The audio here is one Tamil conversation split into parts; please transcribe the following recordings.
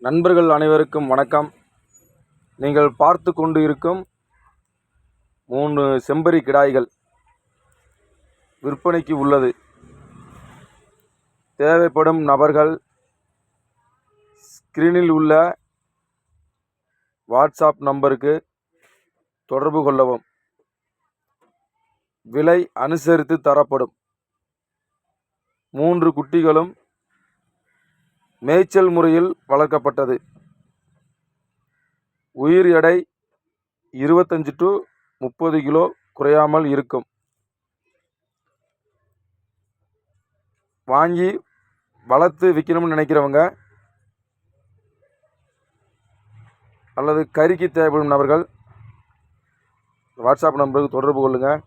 நண்பர்கள் அனைவருக்கும் வணக்கம். நீங்கள் பார்த்து கொண்டு இருக்கும் 3 செம்பரி கிடாய்கள் விற்பனைக்கு உள்ளது. தேவைப்படும் நபர்கள் ஸ்கிரீனில் உள்ள வாட்ஸ்அப் நம்பருக்கு தொடர்பு கொள்ளவும். விலை அனுசரித்து தரப்படும். 3 குட்டிகளும் மேய்ச்சல் முறையில் வளர்க்கப்பட்டது. உயிர் எடை 25 to 30 கிலோ குறையாமல் இருக்கும். வாங்கி வளர்த்து விற்கணும்னு நினைக்கிறவங்க அல்லது கறிக்கு தேவைப்படும் நபர்கள் வாட்ஸ்அப் நம்பருக்கு தொடர்பு கொள்ளுங்கள்.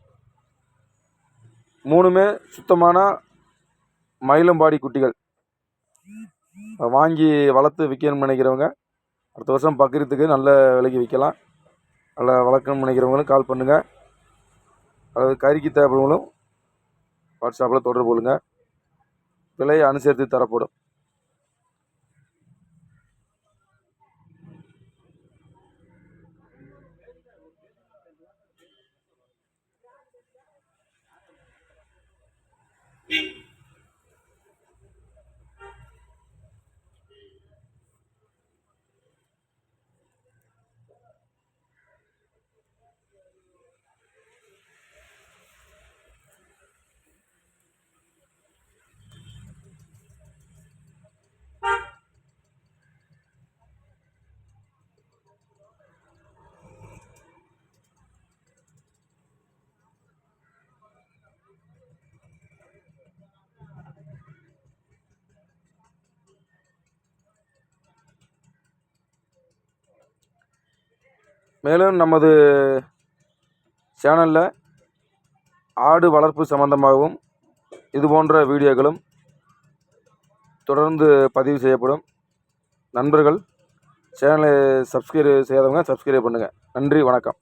3மே சுத்தமான மயிலம்பாடி குட்டிகள். வாங்கி வளர்த்து விற்கணும்னு நினைக்கிறவங்க அடுத்த வருஷம் பக்ரீத்துக்கு நல்ல விலைக்கு விற்கலாம். நல்லா வளர்க்கணும்னு நினைக்கிறவங்களும் கால் பண்ணுங்கள். அல்லது கறிக்கு தேவைப்படுவங்களும் வாட்ஸ்அப்பில் தொடர்பு கொள்ளுங்கள். விலை அனுசரித்து தரப்படும். மேலும் நமது சேனலில் ஆடு வளர்ப்பு சம்பந்தமாகவும் இதுபோன்ற வீடியோக்களும் தொடர்ந்து பதிவு செய்யப்படும். நண்பர்கள் சேனலை சப்ஸ்கிரைப் செய்யாதவங்க சப்ஸ்கிரைப் பண்ணுங்கள். நன்றி, வணக்கம்.